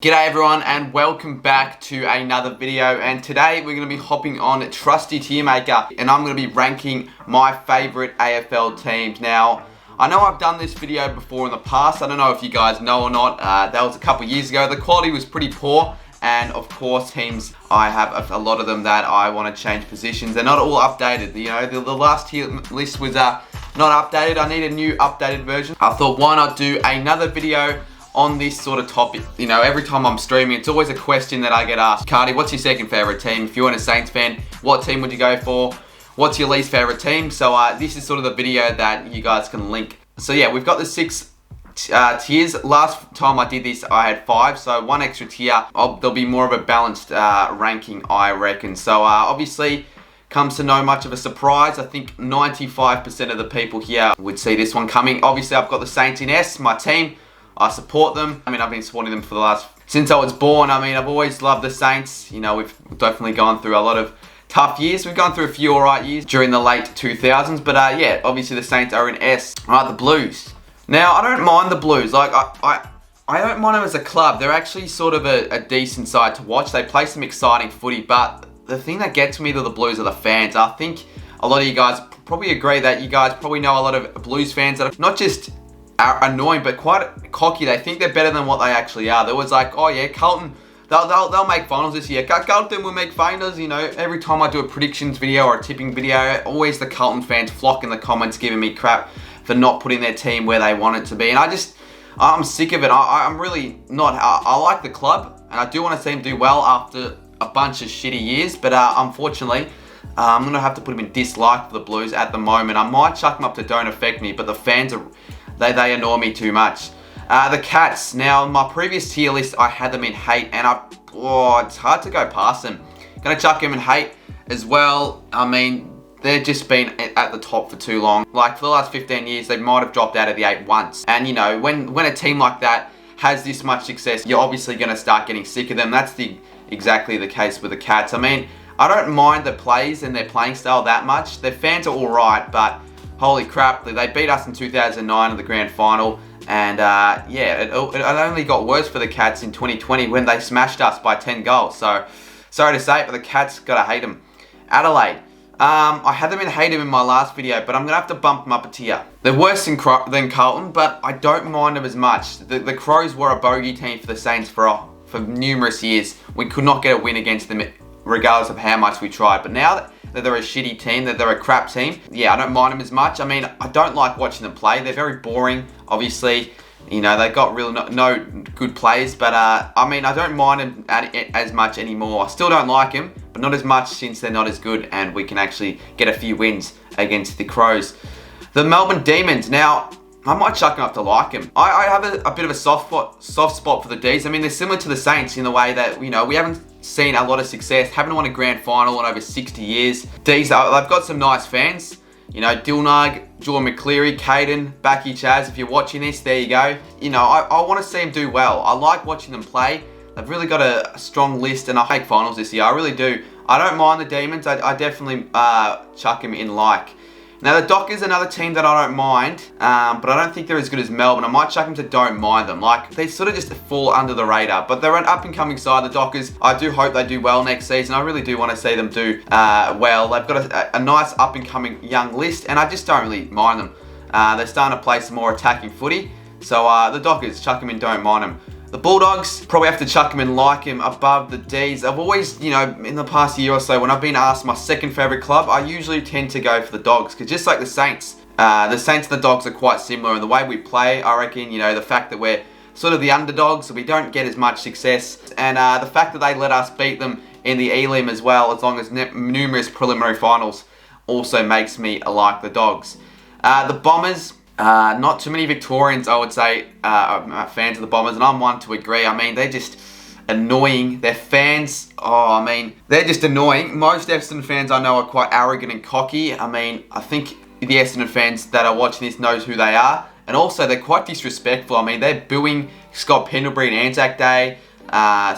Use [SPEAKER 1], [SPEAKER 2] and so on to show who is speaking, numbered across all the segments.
[SPEAKER 1] G'day everyone and welcome back to another video, and today we're going to be hopping on Trusty Tier Maker and I'm going to be ranking my favourite AFL teams. Now, I know I've done this video before in the past. I don't know if you guys know or not. That was a couple of years ago. The quality was pretty poor, and of course teams, I have a lot of them that I want to change positions. They're not all updated. You know, the last tier list was not updated. I need a new updated version. I thought, why not do another video on this sort of topic. You know, every time I'm streaming, it's always a question that I get asked. Cardi, what's your second favourite team? If you weren't a Saints fan, what team would you go for? What's your least favourite team? So this is sort of the video that you guys can link. So yeah, we've got the 6 tiers. Last time I did this, I had 5, so one extra tier. There'll be more of a balanced ranking, I reckon. So obviously, comes to no much of a surprise. I think 95% of the people here would see this one coming. Obviously, I've got the Saints in S, my team. I support them. I mean, I've been supporting them for the since I was born. I mean, I've always loved the Saints. You know, we've definitely gone through a lot of tough years. We've gone through a few alright years during the late 2000s. But yeah, obviously the Saints are in S. Right, the Blues. Now, I don't mind the Blues. Like, I don't mind them as a club. They're actually sort of a decent side to watch. They play some exciting footy. But the thing that gets me to the Blues are the fans. I think a lot of you guys probably agree that you guys probably know a lot of Blues fans that are not just are annoying, but quite cocky. They think they're better than what they actually are. There was like, oh yeah, Carlton, they'll make finals this year. Carlton will make finals. You know, every time I do a predictions video or a tipping video, always the Carlton fans flock in the comments giving me crap for not putting their team where they want it to be. And I'm sick of it. I'm really not. I like the club, and I do want to see them do well after a bunch of shitty years. But unfortunately, I'm going to have to put them in dislike for the Blues at the moment. I might chuck them up to don't affect me, but the fans are... They annoy me too much. The Cats. Now, in my previous tier list, I had them in hate, and it's hard to go past them. Gonna chuck them in hate as well. I mean, they've just been at the top for too long. Like, for the last 15 years, they might have dropped out of the 8 once. And, you know, when a team like that has this much success, you're obviously gonna start getting sick of them. That's exactly the case with the Cats. I mean, I don't mind the plays and their playing style that much. Their fans are alright, but holy crap, they beat us in 2009 in the grand final, and yeah, it only got worse for the Cats in 2020 when they smashed us by 10 goals. So, sorry to say it, but the Cats gotta hate them. Adelaide. I had them in hate them in my last video, but I'm gonna have to bump them up a tier. They're worse than Carlton, but I don't mind them as much. The Crows were a bogey team for the Saints for numerous years. We could not get a win against them regardless of how much we tried, but now that they're a shitty team, that they're a crap team, yeah, I don't mind them as much. I mean, I don't like watching them play. They're very boring, obviously. You know, they've got really no good players, but I mean, I don't mind them as much anymore. I still don't like them, but not as much since they're not as good, and we can actually get a few wins against the Crows. The Melbourne Demons. Now, I might chuck them up to like them. I have a bit of a soft spot for the D's. I mean, they're similar to the Saints in the way that, you know, we haven't seen a lot of success, haven't won a grand final in over 60 years. D's, they've got some nice fans. You know, Dilnag, Jordan McCleary, Caden, Backy Chaz, if you're watching this, there you go. You know, I want to see them do well. I like watching them play. They've really got a strong list, and I hate finals this year. I really do. I don't mind the Demons. I definitely chuck them in like. Now, the Dockers, another team that I don't mind, but I don't think they're as good as Melbourne. I might chuck them to don't mind them. Like, they sort of just fall under the radar, but they're an up-and-coming side, the Dockers. I do hope they do well next season. I really do want to see them do well. They've got a nice up-and-coming young list, and I just don't really mind them. They're starting to play some more attacking footy, so the Dockers, chuck them in, don't mind them. The Bulldogs, probably have to chuck them and like them above the D's. I've always, you know, in the past year or so, when I've been asked my second favourite club, I usually tend to go for the Dogs, because just like the Saints and the Dogs are quite similar in the way we play. I reckon, you know, the fact that we're sort of the underdogs, so we don't get as much success, and the fact that they let us beat them in the Elim as well, as long as numerous preliminary finals, also makes me like the Dogs. The Bombers. Not too many Victorians, I would say, are fans of the Bombers, and I'm one to agree. I mean, they're just annoying. Their fans, I mean, they're just annoying. Most Essendon fans I know are quite arrogant and cocky. I mean, I think the Essendon fans that are watching this knows who they are, and also they're quite disrespectful. I mean, they're booing Scott Pendlebury on Anzac Day,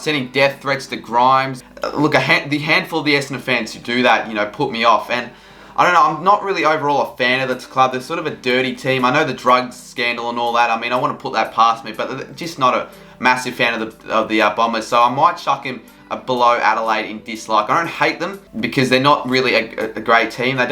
[SPEAKER 1] sending death threats to Grimes. Look, the handful of the Essendon fans who do that, you know, put me off, and I don't know, I'm not really overall a fan of this club. They're sort of a dirty team. I know the drugs scandal and all that. I mean, I want to put that past me, but they're just not massive fan of the Bombers, so I might chuck him below Adelaide in dislike. I don't hate them because they're not really a great team. They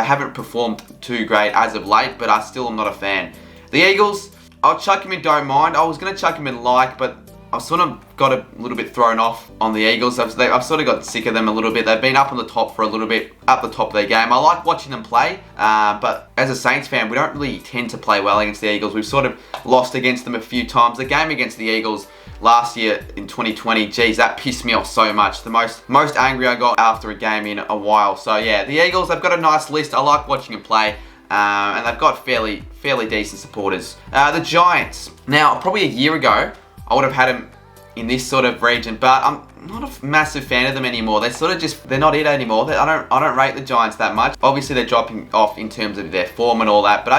[SPEAKER 1] haven't performed too great as of late, but I still am not a fan. The Eagles, I'll chuck him in don't mind. I was going to chuck him in like, but I've sort of got a little bit thrown off on the Eagles. I've sort of got sick of them a little bit. They've been up on the top for a little bit, up the top of their game. I like watching them play, but as a Saints fan, we don't really tend to play well against the Eagles. We've sort of lost against them a few times. The game against the Eagles last year in 2020, geez, that pissed me off so much. The most angry I got after a game in a while. So yeah, the Eagles, they've got a nice list. I like watching them play. And they've got fairly decent supporters. The Giants. Now, probably a year ago, I would have had them in this sort of region, but I'm not a massive fan of them anymore. They're not it anymore. I don't rate the Giants that much. Obviously, they're dropping off in terms of their form and all that, but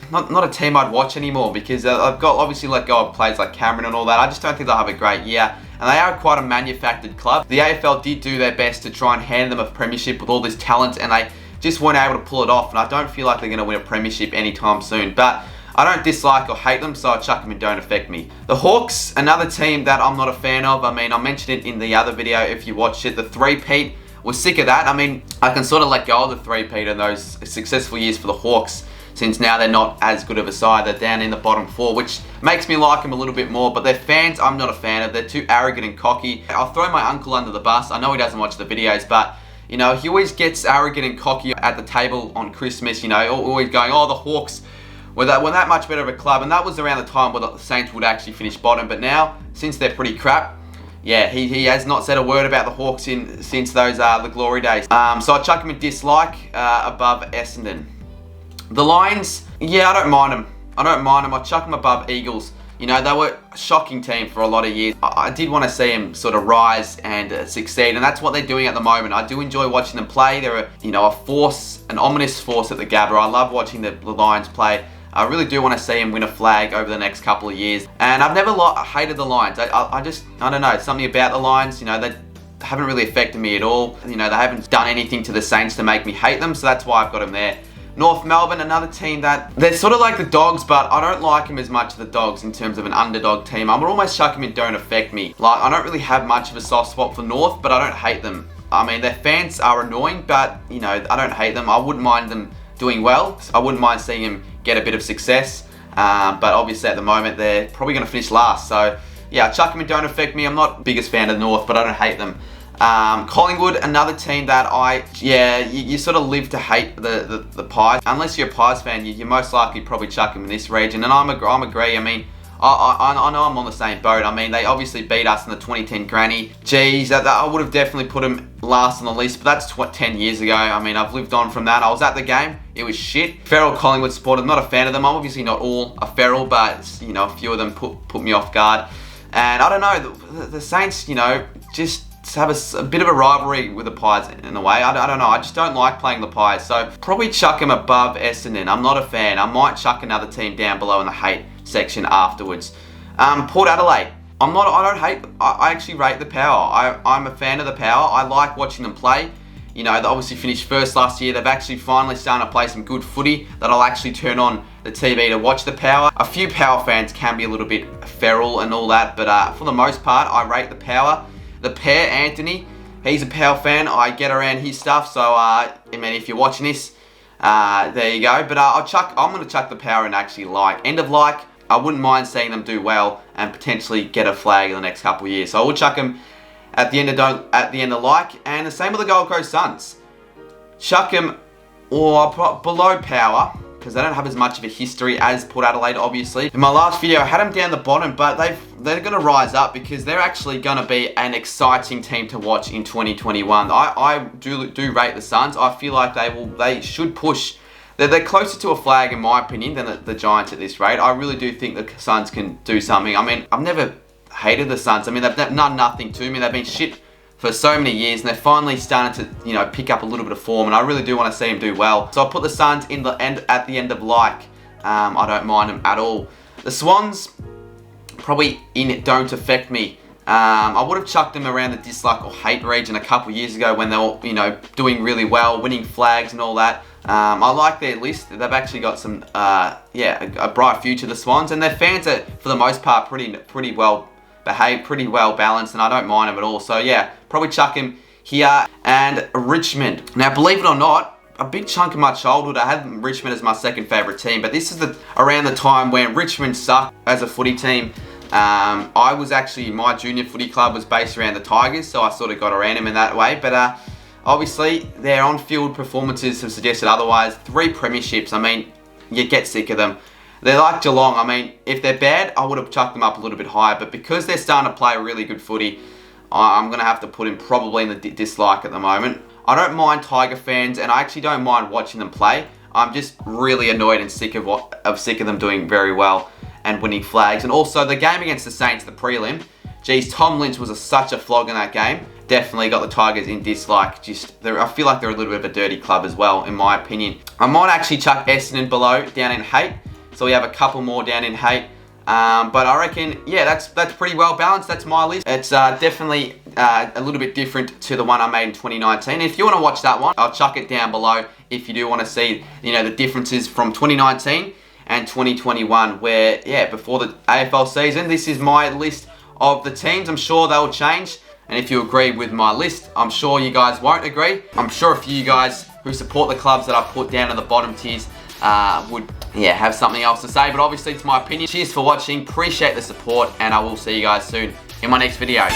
[SPEAKER 1] not a team I'd watch anymore because I've got obviously let go of players like Cameron and all that. I just don't think they'll have a great year. And they are quite a manufactured club. The AFL did do their best to try and hand them a premiership with all this talent, and they just weren't able to pull it off. And I don't feel like they're going to win a premiership anytime soon. But I don't dislike or hate them, so I chuck them and don't affect me. The Hawks, another team that I'm not a fan of. I mean, I mentioned it in the other video if you watched it. The three-peat, was sick of that. I mean, I can sort of let go of the three-peat and those successful years for the Hawks, since now they're not as good of a side. They're down in the bottom four, which makes me like them a little bit more. But their fans, I'm not a fan of. They're too arrogant and cocky. I'll throw my uncle under the bus. I know he doesn't watch the videos, but you know, he always gets arrogant and cocky at the table on Christmas, you know, always going, oh, the Hawks were that much better of a club. And that was around the time where the Saints would actually finish bottom. But now, since they're pretty crap, yeah, he has not said a word about the Hawks since those the glory days. So I chuck him a dislike above Essendon. The Lions, yeah, I don't mind them. I chuck them above Eagles. You know, they were a shocking team for a lot of years. I did want to see them sort of rise and succeed, and that's what they're doing at the moment. I do enjoy watching them play. They're a force, an ominous force at the Gabba. I love watching the Lions play. I really do want to see them win a flag over the next couple of years. And I've never hated the Lions. I don't know, something about the Lions, you know, they haven't really affected me at all. You know, they haven't done anything to the Saints to make me hate them, so that's why I've got them there. North Melbourne, another team that they're sort of like the Dogs, but I don't like them as much as the Dogs in terms of an underdog team. I'm almost chuck them in don't affect me. Like, I don't really have much of a soft spot for North, but I don't hate them. I mean, their fans are annoying, but you know, I don't hate them. I wouldn't mind them doing well. I wouldn't mind seeing them get a bit of success. But obviously at the moment, they're probably going to finish last. So yeah, chuck them in don't affect me. I'm not the biggest fan of North, but I don't hate them. Collingwood, another team that you sort of live to hate the Pies. Unless you're a Pies fan, you most likely probably chuck them in this region. And I'm agree. I mean, I know I'm on the same boat. I mean, they obviously beat us in the 2010 granny. Geez, I would have definitely put them last on the list, but that's 10 years ago. I mean, I've lived on from that. I was at the game. It was shit. Feral Collingwood supporter, not a fan of them. I'm obviously not all a feral, but you know, a few of them put me off guard. And I don't know, the Saints, you know, just have a bit of a rivalry with the Pies in a way. I don't know. I just don't like playing the Pies. So probably chuck them above Essendon. I'm not a fan. I might chuck another team down below in the hate section afterwards. Port Adelaide. I actually rate the Power. I'm a fan of the Power. I like watching them play. You know, they obviously finished first last year. They've actually finally started to play some good footy that I'll actually turn on the TV to watch the Power. A few Power fans can be a little bit feral and all that, but for the most part, I rate the Power. The Pair, Anthony, he's a Power fan. I get around his stuff, so I mean, if you're watching this, there you go. But I'm going to chuck the Power and actually like. End of like, I wouldn't mind seeing them do well and potentially get a flag in the next couple of years. So I will chuck them at the end of like, and the same with the Gold Coast Suns. Chuck them below Power, because they don't have as much of a history as Port Adelaide, obviously. In my last video, I had them down the bottom, but they're going to rise up because they're actually going to be an exciting team to watch in 2021. I do rate the Suns. I feel like they should push. They're closer to a flag, in my opinion, than the Giants at this rate. I really do think the Suns can do something. I mean, I've never hated the Suns. I mean, they've done nothing to me. They've been shit for so many years, and they're finally starting to, you know, pick up a little bit of form, and I really do want to see them do well. So I'll put the Suns at the end of like. I don't mind them at all. The Swans, probably in it don't affect me. I would have chucked them around the dislike or hate region a couple years ago when they were, you know, doing really well, winning flags and all that. I like their list. They've actually got some, a bright future, the Swans, and their fans are, for the most part, pretty well behaved, pretty well balanced, and I don't mind them at all. So yeah, probably chuck him here. And Richmond. Now, believe it or not, a big chunk of my childhood, I had Richmond as my second favourite team, but this is around the time when Richmond sucked as a footy team. I was actually, my junior footy club was based around the Tigers, so I sort of got around him in that way. But obviously, their on-field performances have suggested otherwise. 3 premierships, I mean, you get sick of them. They're like Geelong. I mean, if they're bad, I would have chucked them up a little bit higher. But because they're starting to play really good footy, I'm going to have to put him probably in the dislike at the moment. I don't mind Tiger fans, and I actually don't mind watching them play. I'm just really annoyed and sick of them doing very well and winning flags. And also, the game against the Saints, the prelim, geez, Tom Lynch was such a flog in that game. Definitely got the Tigers in dislike. I feel like they're a little bit of a dirty club as well, in my opinion. I might actually chuck Essendon below, down in hate. So we have a couple more down in hate. But I reckon, yeah, that's pretty well balanced. That's my list. It's definitely a little bit different to the one I made in 2019. If you want to watch that one, I'll chuck it down below if you do want to see, the differences from 2019 and 2021, where, yeah, before the AFL season. This is my list of the teams. I'm sure they'll change. And if you agree with my list, I'm sure you guys won't agree. I'm sure a few of you guys who support the clubs that I put down in the bottom tiers would have something else to say, but obviously it's my opinion. Cheers for watching, appreciate the support, and I will see you guys soon in my next video.